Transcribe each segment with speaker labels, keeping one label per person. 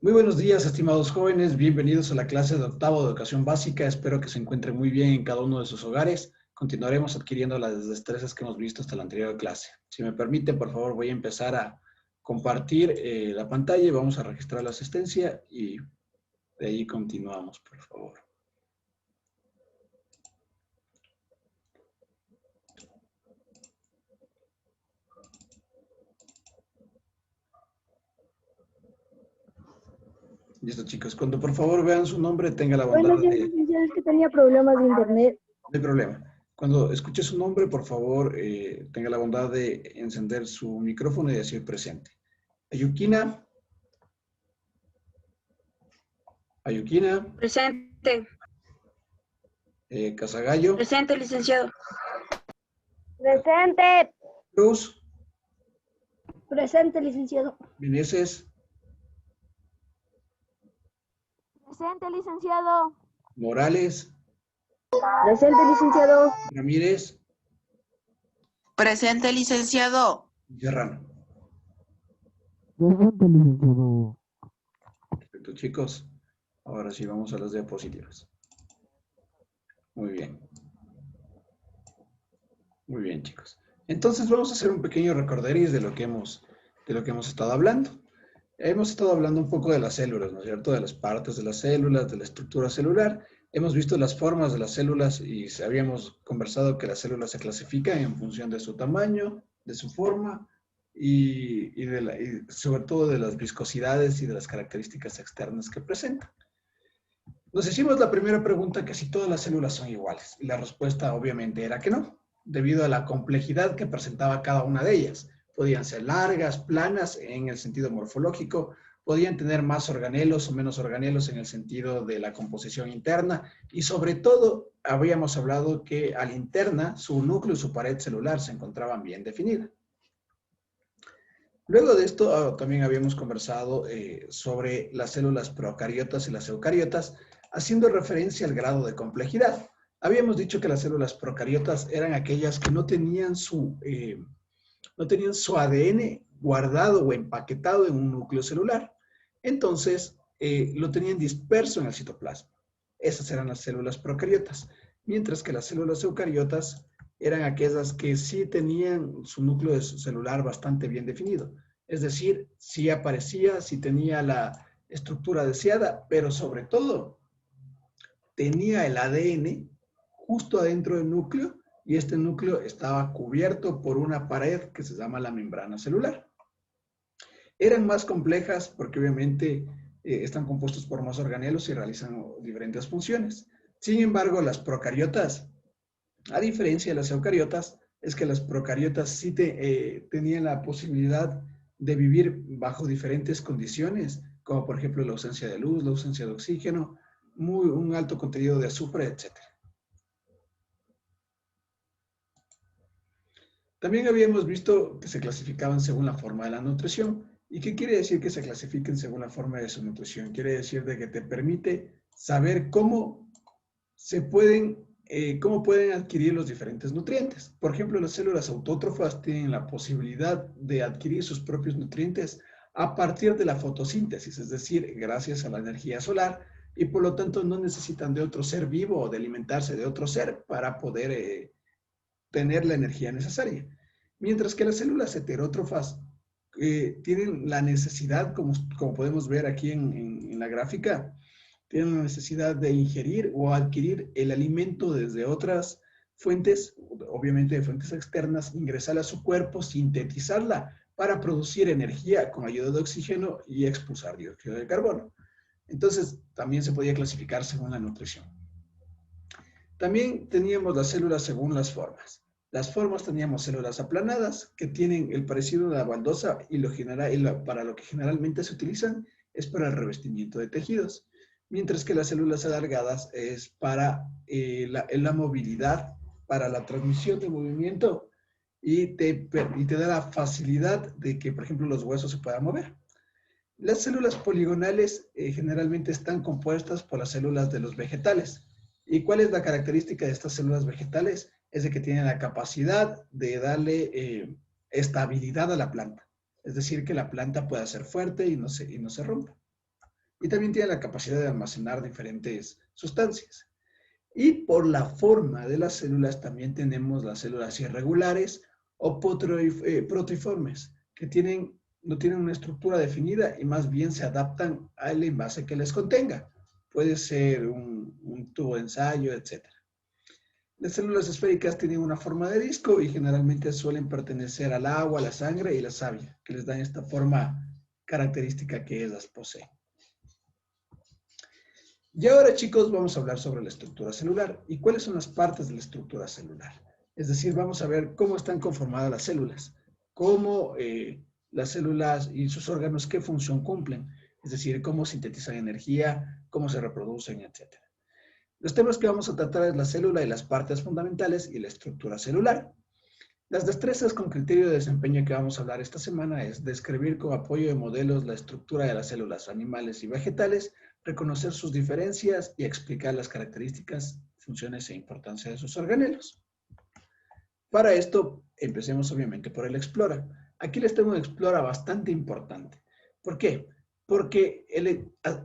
Speaker 1: Muy buenos días, estimados jóvenes. Bienvenidos a la clase de octavo de educación básica. Espero que se encuentren muy bien en cada uno de sus hogares. Continuaremos adquiriendo las destrezas que hemos visto hasta la anterior clase. Si me permiten, por favor, voy a empezar a compartir la pantalla y vamos a registrar la asistencia y de ahí continuamos, por favor. Listo, chicos. Cuando por favor vean su nombre, tenga la bondad
Speaker 2: Buenos días,
Speaker 1: de...
Speaker 2: licenciado, es que tenía problemas de internet.
Speaker 1: No hay problema. Cuando escuche su nombre, por favor, tenga la bondad de encender su micrófono y decir presente. Ayuquina. Ayuquina.
Speaker 3: Presente.
Speaker 1: Casagallo.
Speaker 3: Presente, licenciado.
Speaker 2: Presente.
Speaker 1: Cruz.
Speaker 2: Presente, licenciado.
Speaker 1: Meneses.
Speaker 2: Presente, licenciado.
Speaker 1: Morales.
Speaker 2: Presente, licenciado.
Speaker 1: Ramírez.
Speaker 4: Presente, licenciado.
Speaker 1: Serrano.
Speaker 5: Presente, licenciado.
Speaker 1: Perfecto, chicos. Ahora sí vamos a las diapositivas. Muy bien. Muy bien, chicos. Entonces vamos a hacer un pequeño recorderis de lo que hemos estado hablando. Hemos estado hablando un poco de las células, ¿no es cierto? De las partes de las células, de la estructura celular. Hemos visto las formas de las células y habíamos conversado que las células se clasifican en función de su tamaño, de su forma y sobre todo de las viscosidades y de las características externas que presentan. Nos hicimos la primera pregunta que si todas las células son iguales y la respuesta obviamente era que no, debido a la complejidad que presentaba cada una de ellas. Podían ser largas, planas en el sentido morfológico, podían tener más organelos o menos organelos en el sentido de la composición interna y sobre todo habíamos hablado que a la interna su núcleo y su pared celular se encontraban bien definidas. Luego de esto también habíamos conversado sobre las células procariotas y las eucariotas, haciendo referencia al grado de complejidad. Habíamos dicho que las células procariotas eran aquellas que no tenían su ADN guardado o empaquetado en un núcleo celular. Entonces, lo tenían disperso en el citoplasma. Esas eran las células procariotas. Mientras que las células eucariotas eran aquellas que sí tenían su núcleo celular bastante bien definido. Es decir, sí aparecía, sí tenía la estructura deseada, pero sobre todo tenía el ADN justo adentro del núcleo y este núcleo estaba cubierto por una pared que se llama la membrana celular. Eran más complejas porque obviamente están compuestos por más organelos y realizan diferentes funciones. Sin embargo, las procariotas, a diferencia de las eucariotas, es que las procariotas sí tenían la posibilidad de vivir bajo diferentes condiciones, como por ejemplo la ausencia de luz, la ausencia de oxígeno, un alto contenido de azufre, etc. También habíamos visto que se clasificaban según la forma de la nutrición. ¿Y qué quiere decir que se clasifiquen según la forma de su nutrición? Quiere decir de que te permite saber cómo pueden adquirir los diferentes nutrientes. Por ejemplo, las células autótrofas tienen la posibilidad de adquirir sus propios nutrientes a partir de la fotosíntesis, es decir, gracias a la energía solar, y por lo tanto no necesitan de otro ser vivo o de alimentarse de otro ser para poder tener la energía necesaria. Mientras que las células heterótrofas tienen la necesidad, como podemos ver aquí en la gráfica, tienen la necesidad de ingerir o adquirir el alimento desde otras fuentes, obviamente de fuentes externas, ingresarla a su cuerpo, sintetizarla para producir energía con ayuda de oxígeno y expulsar dióxido de carbono. Entonces, también se podía clasificar según la nutrición. También teníamos las células según las formas. Las formas teníamos células aplanadas que tienen el parecido de la baldosa y para lo que generalmente se utilizan es para el revestimiento de tejidos. Mientras que las células alargadas es para la movilidad, para la transmisión de movimiento y te da la facilidad de que, por ejemplo, los huesos se puedan mover. Las células poligonales generalmente están compuestas por las células de los vegetales. ¿Y cuál es la característica de estas células vegetales? Es de que tienen la capacidad de darle estabilidad a la planta. Es decir, que la planta pueda ser fuerte y no se rompa. y también tiene la capacidad de almacenar diferentes sustancias. Y por la forma de las células también tenemos las células irregulares o proteoformes, que no tienen una estructura definida y más bien se adaptan al envase que les contenga. Puede ser un tubo de ensayo, etc. Las células esféricas tienen una forma de disco y generalmente suelen pertenecer al agua, la sangre y la savia, que les dan esta forma característica que ellas poseen. Y ahora, chicos, vamos a hablar sobre la estructura celular y cuáles son las partes de la estructura celular. Es decir, vamos a ver cómo están conformadas las células, cómo las células y sus órganos, qué función cumplen, es decir, cómo sintetizan energía, cómo se reproducen, etc. Los temas que vamos a tratar es la célula y las partes fundamentales y la estructura celular. Las destrezas con criterio de desempeño que vamos a hablar esta semana es describir con apoyo de modelos la estructura de las células animales y vegetales, reconocer sus diferencias y explicar las características, funciones e importancia de sus organelos. Para esto, empecemos obviamente por el Explora. Aquí les tengo un Explora bastante importante. ¿Por qué? Porque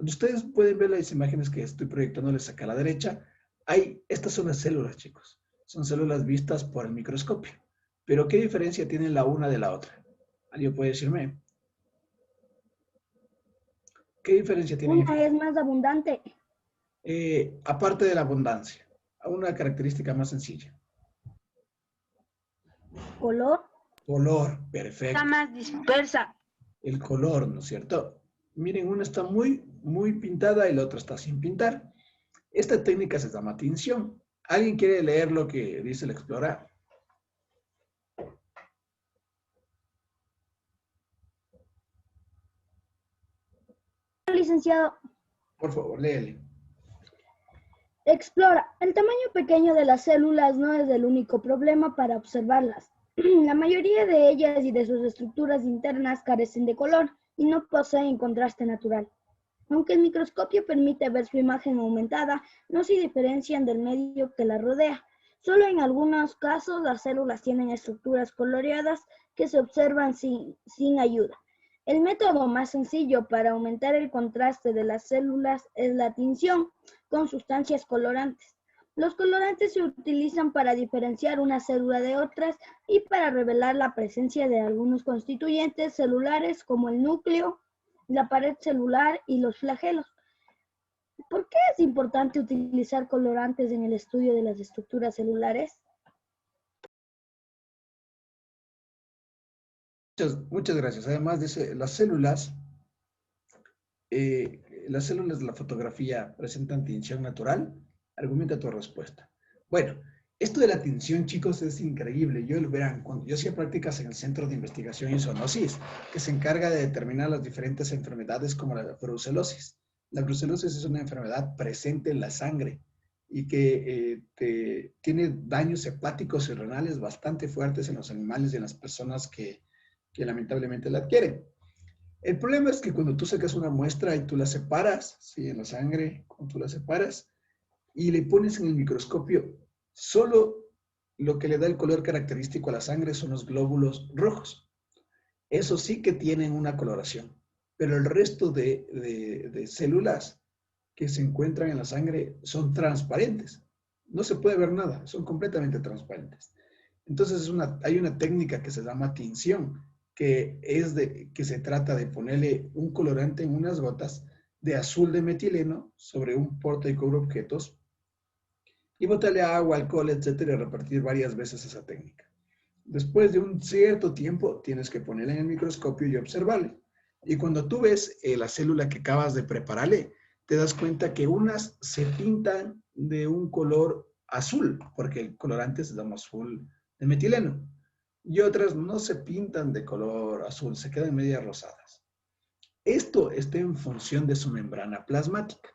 Speaker 1: ustedes pueden ver las imágenes que estoy proyectándoles acá a la derecha. Estas son las células, chicos. Son células vistas por el microscopio. Pero ¿qué diferencia tiene la una de la otra? ¿Alguien puede decirme? ¿Qué diferencia tiene?
Speaker 2: Una es más abundante.
Speaker 1: Aparte de la abundancia, una característica más sencilla.
Speaker 2: Color.
Speaker 1: Color, perfecto.
Speaker 3: Está más dispersa.
Speaker 1: El color, ¿no es cierto? Miren, una está muy pintada y la otra está sin pintar. Esta técnica se llama tinción. ¿Alguien quiere leer lo que dice el Explora?
Speaker 2: Licenciado.
Speaker 1: Por favor, léele.
Speaker 2: Explora. El tamaño pequeño de las células no es el único problema para observarlas. La mayoría de ellas y de sus estructuras internas carecen de color y no poseen contraste natural. Aunque el microscopio permite ver su imagen aumentada, no se diferencian del medio que la rodea. Solo en algunos casos las células tienen estructuras coloreadas que se observan sin ayuda. El método más sencillo para aumentar el contraste de las células es la tinción con sustancias colorantes. Los colorantes se utilizan para diferenciar una célula de otras y para revelar la presencia de algunos constituyentes celulares como el núcleo, la pared celular y los flagelos. ¿Por qué es importante utilizar colorantes en el estudio de las estructuras celulares?
Speaker 1: Muchas gracias. Además dice, las células de la fotografía presentan tinción natural. Argumenta tu respuesta. Bueno, esto de la tinción, chicos, es increíble. Verán, cuando yo hacía prácticas en el Centro de Investigación en Zoonosis, que se encarga de determinar las diferentes enfermedades como la brucelosis. La brucelosis es una enfermedad presente en la sangre y que tiene daños hepáticos y renales bastante fuertes en los animales y en las personas que lamentablemente la adquieren. El problema es que cuando tú sacas una muestra y tú la separas, ¿sí? En la sangre, cuando tú la separas y le pones en el microscopio, solo lo que le da el color característico a la sangre son los glóbulos rojos. Eso sí que tienen una coloración, pero el resto de células que se encuentran en la sangre son transparentes. No se puede ver nada, son completamente transparentes. Entonces hay una técnica que se llama tinción, que se trata de ponerle un colorante en unas gotas de azul de metileno sobre un porte de objetos y botarle agua, alcohol, etcétera, y repetir varias veces esa técnica. Después de un cierto tiempo, tienes que ponerla en el microscopio y observarle. Y cuando tú ves la célula que acabas de prepararle, te das cuenta que unas se pintan de un color azul, porque el colorante se llama azul de metileno, y otras no se pintan de color azul, se quedan medias rosadas. Esto está en función de su membrana plasmática.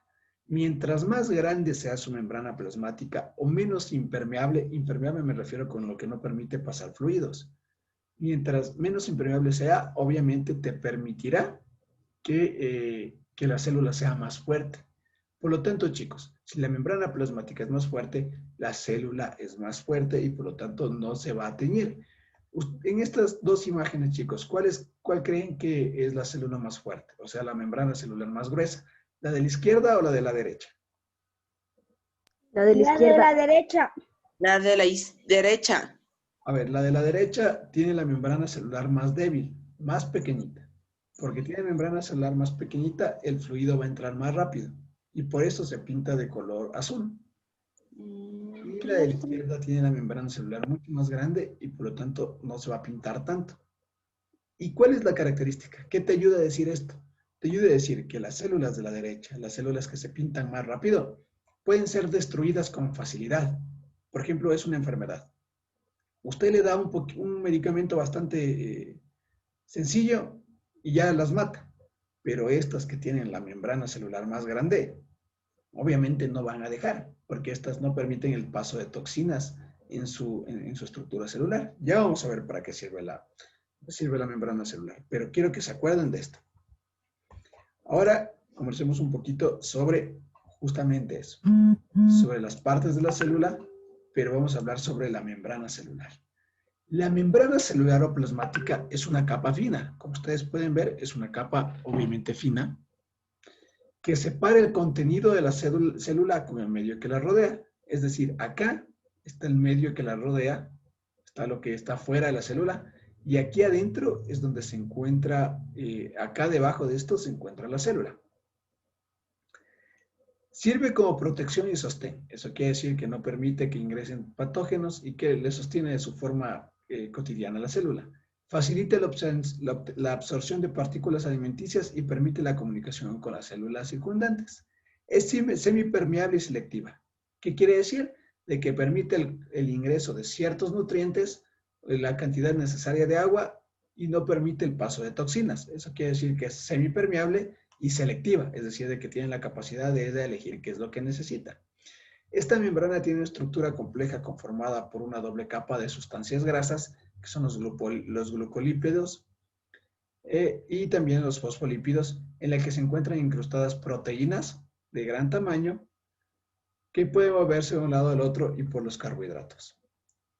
Speaker 1: Mientras más grande sea su membrana plasmática o menos impermeable me refiero con lo que no permite pasar fluidos. Mientras menos impermeable sea, obviamente te permitirá que la célula sea más fuerte. Por lo tanto, chicos, si la membrana plasmática es más fuerte, la célula es más fuerte y por lo tanto no se va a teñir. En estas dos imágenes, chicos, ¿cuál creen que es la célula más fuerte? O sea, la membrana celular más gruesa. ¿La de la izquierda o la de la derecha?
Speaker 4: La de la
Speaker 2: La de
Speaker 4: izquierda.
Speaker 2: la derecha.
Speaker 3: La de la derecha.
Speaker 1: A ver, la de la derecha tiene la membrana celular más débil, más pequeñita. Porque tiene membrana celular más pequeñita, el fluido va a entrar más rápido. Y por eso se pinta de color azul. Y la de la izquierda tiene la membrana celular mucho más grande y por lo tanto no se va a pintar tanto. ¿Y cuál es la característica? ¿Qué te ayuda a decir esto? Te ayuda a decir que las células de la derecha, las células que se pintan más rápido, pueden ser destruidas con facilidad. Por ejemplo, es una enfermedad. Usted le da un medicamento bastante sencillo y ya las mata. Pero estas que tienen la membrana celular más grande, obviamente no van a dejar, porque estas no permiten el paso de toxinas en su estructura celular. Ya vamos a ver para qué sirve la membrana celular, pero quiero que se acuerden de esto. Ahora conversemos un poquito sobre justamente eso, sobre las partes de la célula, pero vamos a hablar sobre la membrana celular. La membrana celular o plasmática es una capa fina. Como ustedes pueden ver, es una capa obviamente fina que separa el contenido de la célula con el medio que la rodea. Es decir, acá está el medio que la rodea, está lo que está fuera de la célula, y aquí adentro es donde se encuentra, acá debajo de esto se encuentra la célula. Sirve como protección y sostén. Eso quiere decir que no permite que ingresen patógenos y que le sostiene de su forma cotidiana la célula. Facilita la absorción de partículas alimenticias y permite la comunicación con las células circundantes. Es semipermeable y selectiva. ¿Qué quiere decir? De que permite el ingreso de ciertos nutrientes, la cantidad necesaria de agua y no permite el paso de toxinas. Eso quiere decir que es semipermeable y selectiva, es decir, de que tiene la capacidad de elegir qué es lo que necesita. Esta membrana tiene una estructura compleja conformada por una doble capa de sustancias grasas, que son los glucolípidos y también los fosfolípidos, en la que se encuentran incrustadas proteínas de gran tamaño que pueden moverse de un lado al otro y por los carbohidratos.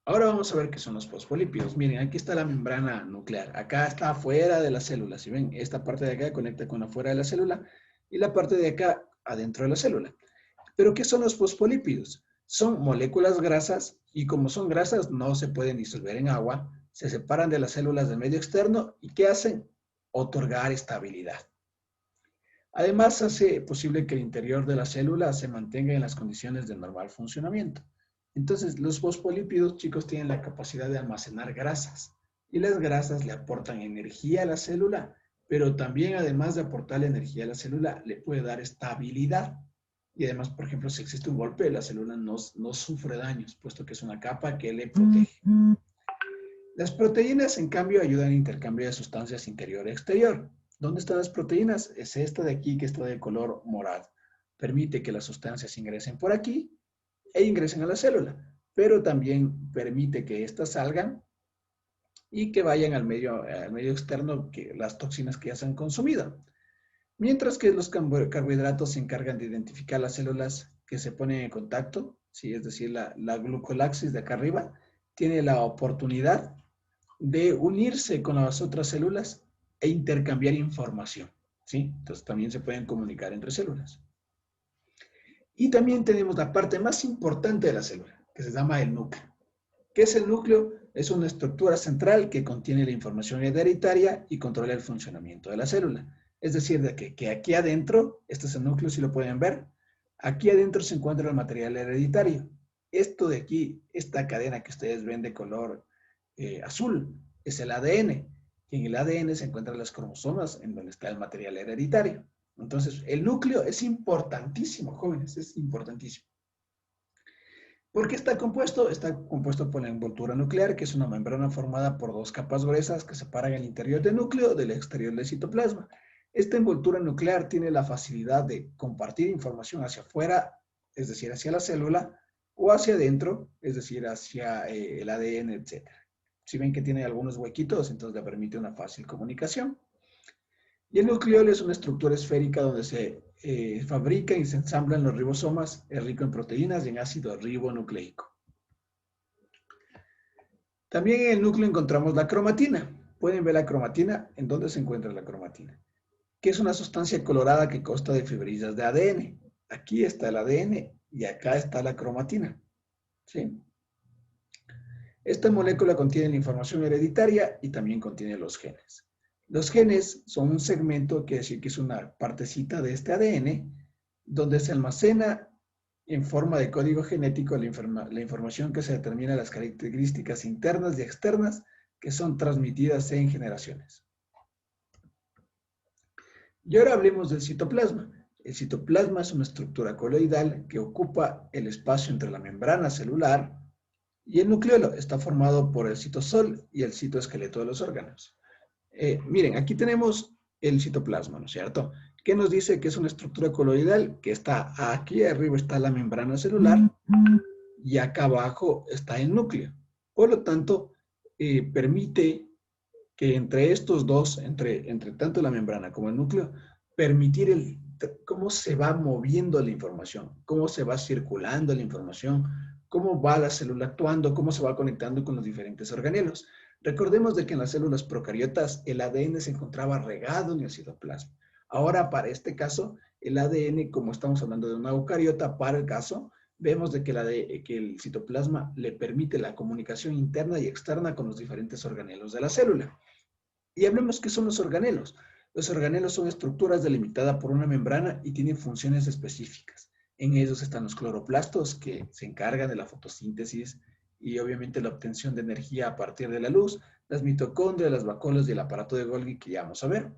Speaker 1: Ahora vamos a ver qué son los fosfolípidos. Miren, aquí está la membrana nuclear. Acá está afuera de la célula. Si ven, esta parte de acá conecta con afuera de la célula y la parte de acá adentro de la célula. ¿Pero qué son los fosfolípidos? Son moléculas grasas y como son grasas no se pueden disolver en agua, se separan de las células del medio externo y ¿qué hacen? Otorgar estabilidad. Además, hace posible que el interior de la célula se mantenga en las condiciones de normal funcionamiento. Entonces, los fosfolípidos, chicos, tienen la capacidad de almacenar grasas y las grasas le aportan energía a la célula, pero también, además de aportarle energía a la célula, le puede dar estabilidad. Y además, por ejemplo, si existe un golpe, la célula no sufre daños, puesto que es una capa que le protege. Las proteínas, en cambio, ayudan al intercambio de sustancias interior-exterior. ¿Dónde están las proteínas? Es esta de aquí que está de color morado. Permite que las sustancias ingresen por aquí e ingresen a la célula, pero también permite que éstas salgan y que vayan al medio externo, que las toxinas que ya se han consumido. Mientras que los carbohidratos se encargan de identificar las células que se ponen en contacto, ¿sí? Es decir, la glucolaxis de acá arriba tiene la oportunidad de unirse con las otras células e intercambiar información, ¿sí? Entonces también se pueden comunicar entre células. Y también tenemos la parte más importante de la célula, que se llama el núcleo. ¿Qué es el núcleo? Es una estructura central que contiene la información hereditaria y controla el funcionamiento de la célula. Es decir, de que aquí adentro, este es el núcleo, si lo pueden ver, aquí adentro se encuentra el material hereditario. Esto de aquí, esta cadena que ustedes ven de color azul, es el ADN. Y en el ADN se encuentran las cromosomas en donde está el material hereditario. Entonces, el núcleo es importantísimo, jóvenes, es importantísimo. ¿Por qué está compuesto? Está compuesto por la envoltura nuclear, que es una membrana formada por dos capas gruesas que separan el interior del núcleo del exterior del citoplasma. Esta envoltura nuclear tiene la facilidad de compartir información hacia afuera, es decir, hacia la célula, o hacia adentro, es decir, hacia el ADN, etc. Si ven que tiene algunos huequitos, entonces le permite una fácil comunicación. Y el nucleolo es una estructura esférica donde se fabrican y se ensamblan los ribosomas, es rico en proteínas y en ácido ribonucleico. También en el núcleo encontramos la cromatina. Pueden ver la cromatina. ¿En dónde se encuentra la cromatina? que es una sustancia colorada que consta de fibrillas de ADN. Aquí está el ADN y acá está la cromatina. ¿Sí? Esta molécula contiene la información hereditaria y también contiene los genes. Los genes son un segmento, que decir que es una partecita de este ADN, donde se almacena en forma de código genético la información que se determina las características internas y externas que son transmitidas en generaciones. Y ahora hablemos del citoplasma. El citoplasma es una estructura coloidal que ocupa el espacio entre la membrana celular y el nucleolo. Está formado por el citosol y el citoesqueleto de los órganos. Miren, aquí tenemos el citoplasma, ¿no es cierto? ¿Qué nos dice que es una estructura coloidal? Que está aquí arriba está la membrana celular y acá abajo está el núcleo. Por lo tanto, permite que entre estos dos, entre tanto la membrana como el núcleo, permitir cómo se va moviendo la información, cómo se va circulando la información, cómo va la célula actuando, cómo se va conectando con los diferentes organelos. Recordemos de que en las células procariotas el ADN se encontraba regado en el citoplasma. Ahora, para este caso, el ADN, como estamos hablando de una eucariota, para el caso, vemos de que el citoplasma le permite la comunicación interna y externa con los diferentes organelos de la célula. Y hablemos qué son los organelos. Los organelos son estructuras delimitadas por una membrana y tienen funciones específicas. En ellos están los cloroplastos, que se encargan de la fotosíntesis y obviamente la obtención de energía a partir de la luz, las mitocondrias, las vacuolas y el aparato de Golgi, que ya vamos a ver.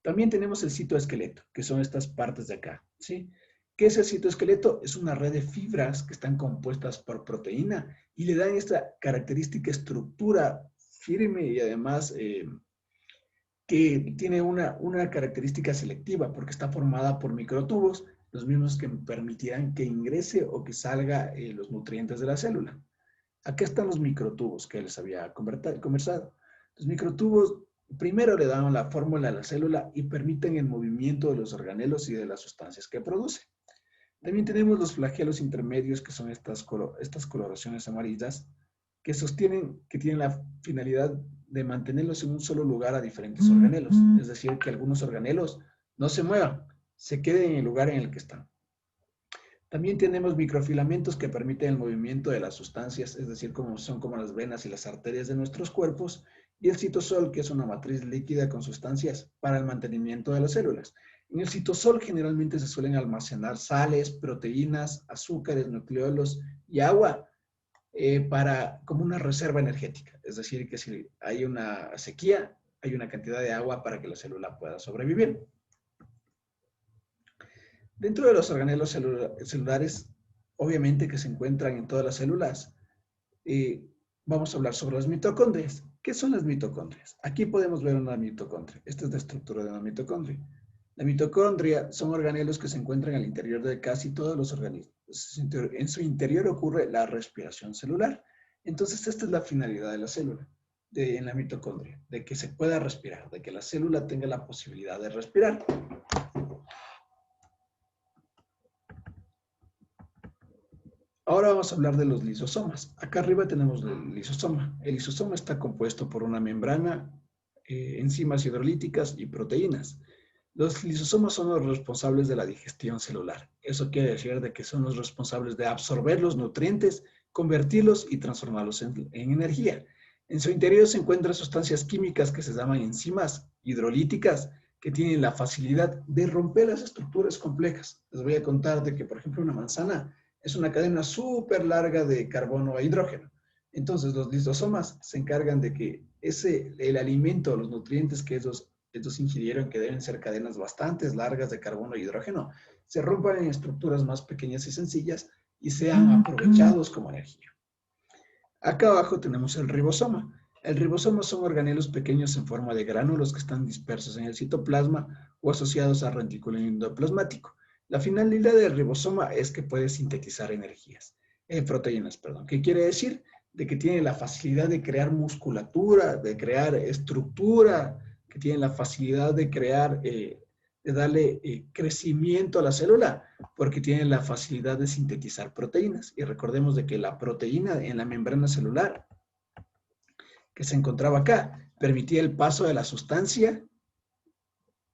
Speaker 1: También tenemos el citoesqueleto, que son estas partes de acá, ¿sí? ¿Qué es el citoesqueleto? Es una red de fibras que están compuestas por proteína y le dan esta característica estructura firme y además que tiene una característica selectiva porque está formada por microtubos, los mismos que permitirán que ingrese o que salga los nutrientes de la célula. Acá están los microtubos que les había conversado. Los microtubos primero le dan la fórmula a la célula y permiten el movimiento de los organelos y de las sustancias que produce. También tenemos los flagelos intermedios, que son estas coloraciones amarillas, que tienen la finalidad de mantenerlos en un solo lugar a diferentes organelos. Es decir, que algunos organelos no se muevan, se queden en el lugar en el que están. También tenemos microfilamentos que permiten el movimiento de las sustancias, es decir, son como las venas y las arterias de nuestros cuerpos, y el citosol, que es una matriz líquida con sustancias para el mantenimiento de las células. En el citosol generalmente se suelen almacenar sales, proteínas, azúcares, nucleolos y agua como una reserva energética. Es decir, que si hay una sequía, hay una cantidad de agua para que la célula pueda sobrevivir. Dentro de los organelos celulares, obviamente que se encuentran en todas las células, vamos a hablar sobre las mitocondrias. ¿Qué son las mitocondrias? Aquí podemos ver una mitocondria. Esta es la estructura de una mitocondria. La mitocondria son organelos que se encuentran al interior de casi todos los organismos. En su interior ocurre la respiración celular. Entonces, esta es la finalidad de la célula, en la mitocondria, de que se pueda respirar, de que la célula tenga la posibilidad de respirar. Ahora vamos a hablar de los lisosomas. Acá arriba tenemos el lisosoma. El lisosoma está compuesto por una membrana, enzimas hidrolíticas y proteínas. Los lisosomas son los responsables de la digestión celular. Eso quiere decir de que son los responsables de absorber los nutrientes, convertirlos y transformarlos en energía. En su interior se encuentran sustancias químicas que se llaman enzimas hidrolíticas, que tienen la facilidad de romper las estructuras complejas. Les voy a contar de que, por ejemplo, una manzana es una cadena súper larga de carbono e hidrógeno. Entonces, los lisosomas se encargan de que el alimento, los nutrientes que ellos ingirieron, que deben ser cadenas bastante largas de carbono e hidrógeno, se rompan en estructuras más pequeñas y sencillas y sean aprovechados como energía. Acá abajo tenemos el ribosoma. El ribosoma son organelos pequeños en forma de gránulos que están dispersos en el citoplasma o asociados al retículo endoplasmático. La finalidad del ribosoma es que puede sintetizar proteínas. ¿Qué quiere decir? De que tiene la facilidad de crear musculatura, de crear estructura, que tiene la facilidad de crear, de darle crecimiento a la célula, porque tiene la facilidad de sintetizar proteínas. Y recordemos de que la proteína en la membrana celular, que se encontraba acá, permitía el paso de la sustancia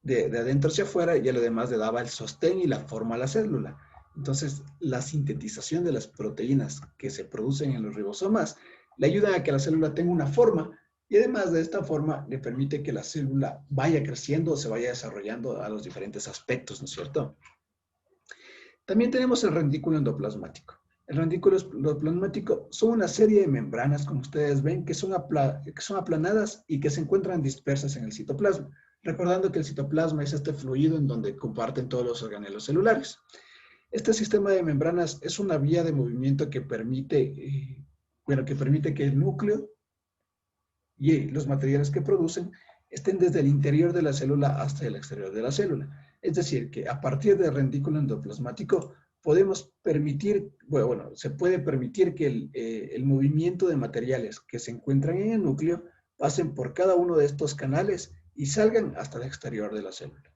Speaker 1: de adentro hacia afuera, y a lo demás le daba el sostén y la forma a la célula. Entonces, la sintetización de las proteínas que se producen en los ribosomas le ayuda a que la célula tenga una forma, y además de esta forma le permite que la célula vaya creciendo o se vaya desarrollando a los diferentes aspectos, ¿no es cierto? También tenemos el rendículo endoplasmático. El rendículo endoplasmático son una serie de membranas, como ustedes ven, que son aplanadas y que se encuentran dispersas en el citoplasma. Recordando que el citoplasma es este fluido en donde comparten todos los organelos celulares. Este sistema de membranas es una vía de movimiento que permite que el núcleo y los materiales que producen estén desde el interior de la célula hasta el exterior de la célula. Es decir, que a partir del rendículo endoplasmático podemos permitir, se puede permitir que el movimiento de materiales que se encuentran en el núcleo pasen por cada uno de estos canales y salgan hasta el exterior de la célula.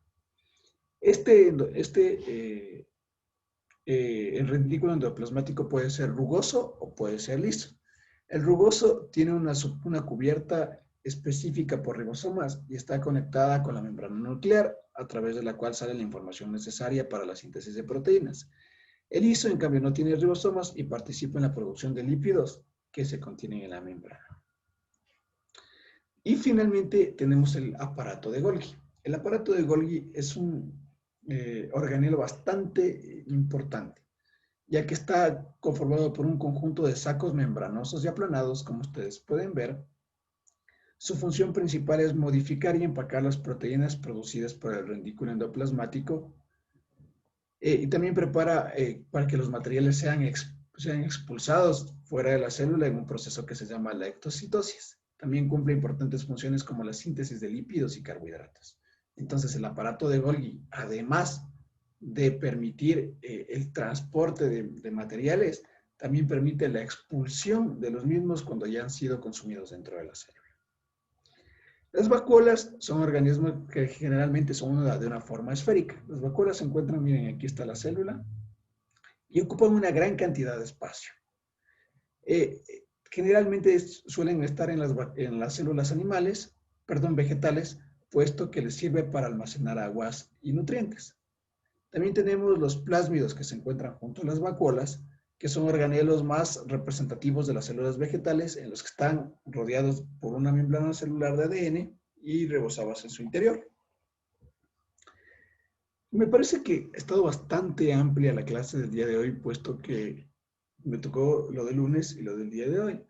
Speaker 1: El rendículo endoplasmático puede ser rugoso o puede ser liso. El rugoso tiene una cubierta específica por ribosomas y está conectada con la membrana nuclear, a través de la cual sale la información necesaria para la síntesis de proteínas. El liso, en cambio, no tiene ribosomas y participa en la producción de lípidos que se contienen en la membrana. Y finalmente tenemos el aparato de Golgi. El aparato de Golgi es un organelo bastante importante, ya que está conformado por un conjunto de sacos membranosos y aplanados, como ustedes pueden ver. Su función principal es modificar y empacar las proteínas producidas por el rendículo endoplasmático, y también prepara para que los materiales sean expulsados fuera de la célula en un proceso que se llama la ectocitosis. También cumple importantes funciones como la síntesis de lípidos y carbohidratos. Entonces, el aparato de Golgi, además de permitir el transporte de materiales, también permite la expulsión de los mismos cuando ya han sido consumidos dentro de la célula. Las vacuolas son organismos que generalmente son de una forma esférica. Las vacuolas se encuentran, miren, aquí está la célula, y ocupan una gran cantidad de espacio. Generalmente suelen estar en las células vegetales, puesto que les sirve para almacenar aguas y nutrientes. También tenemos los plásmidos que se encuentran junto a las vacuolas, que son organelos más representativos de las células vegetales, en los que están rodeados por una membrana celular de ADN y rebosados en su interior. Me parece que ha estado bastante amplia la clase del día de hoy, puesto que me tocó lo del lunes y lo del día de hoy.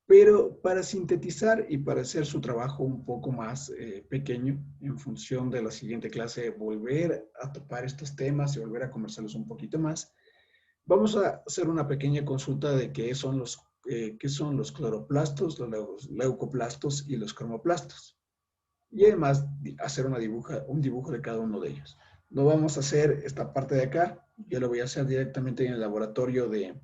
Speaker 1: Pero para sintetizar y para hacer su trabajo un poco más pequeño, en función de la siguiente clase, volver a topar estos temas y volver a conversarlos un poquito más, vamos a hacer una pequeña consulta de qué son los cloroplastos, los leucoplastos y los cromoplastos. Y además hacer un dibujo de cada uno de ellos. No vamos a hacer esta parte de acá, yo lo voy a hacer directamente en el laboratorio del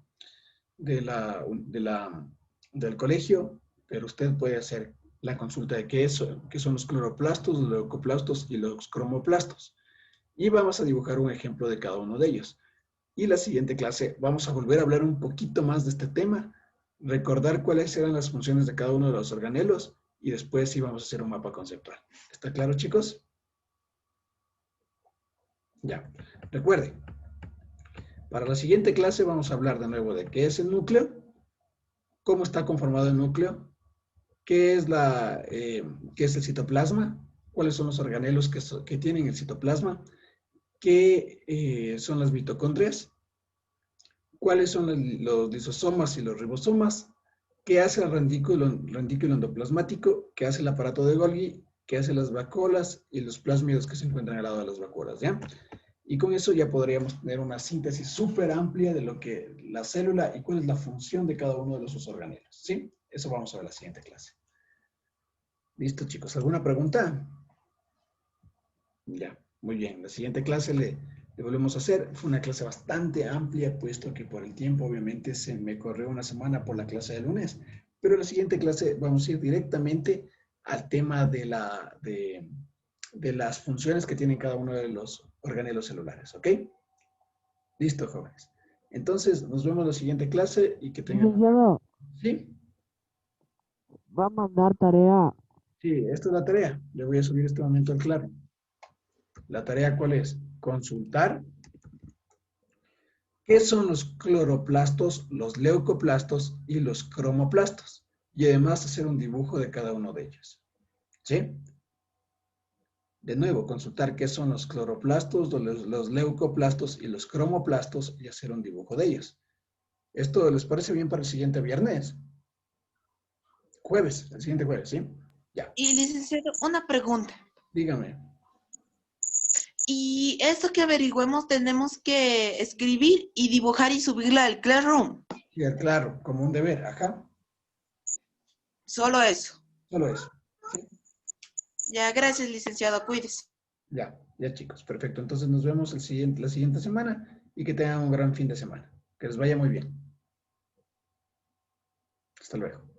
Speaker 1: colegio, pero usted puede hacer la consulta de qué son los cloroplastos, los leucoplastos y los cromoplastos. Y vamos a dibujar un ejemplo de cada uno de ellos. Y la siguiente clase vamos a volver a hablar un poquito más de este tema, recordar cuáles eran las funciones de cada uno de los organelos, y después sí vamos a hacer un mapa conceptual. ¿Está claro, chicos? Ya. Recuerden, para la siguiente clase vamos a hablar de nuevo de qué es el núcleo, cómo está conformado el núcleo, qué es el citoplasma, cuáles son los organelos que tienen el citoplasma, qué son las mitocondrias, cuáles son los lisosomas y los ribosomas, qué hace el rendículo endoplasmático, qué hace el aparato de Golgi, qué hace las vacuolas y los plásmidos que se encuentran al lado de las vacuolas, ¿ya? Y con eso ya podríamos tener una síntesis súper amplia de lo que la célula y cuál es la función de cada uno de sus organelos, ¿sí? Eso vamos a ver en la siguiente clase. ¿Listo, chicos? ¿Alguna pregunta? Ya, muy bien. La siguiente clase le volvemos a hacer. Fue una clase bastante amplia, puesto que por el tiempo, obviamente, se me corrió una semana por la clase de lunes. Pero en la siguiente clase vamos a ir directamente al tema de las funciones que tienen cada uno de los organelos celulares, ¿ok? Listo, jóvenes. Entonces, nos vemos en la siguiente clase y que tengan...
Speaker 5: Licenciado,
Speaker 1: ¿Sí?
Speaker 5: va a mandar tarea.
Speaker 1: Sí, esta es la tarea. Le voy a subir este momento al Claro. ¿La tarea cuál es? Consultar qué son los cloroplastos, los leucoplastos y los cromoplastos. Y además hacer un dibujo de cada uno de ellos. ¿Sí? De nuevo, consultar qué son los cloroplastos, los leucoplastos y los cromoplastos y hacer un dibujo de ellos. ¿Esto les parece bien para el siguiente viernes? Jueves, el siguiente jueves, ¿sí? Ya.
Speaker 3: Y licenciado, una pregunta.
Speaker 1: Dígame.
Speaker 3: Y esto que averigüemos tenemos que escribir y dibujar y subirla al Classroom.
Speaker 1: Sí, claro, como un deber, ajá.
Speaker 3: Solo eso.
Speaker 1: Solo eso. ¿Sí?
Speaker 3: Ya, gracias, licenciado. Cuídese.
Speaker 1: Ya, ya chicos, perfecto. Entonces nos vemos la siguiente semana y que tengan un gran fin de semana. Que les vaya muy bien. Hasta luego.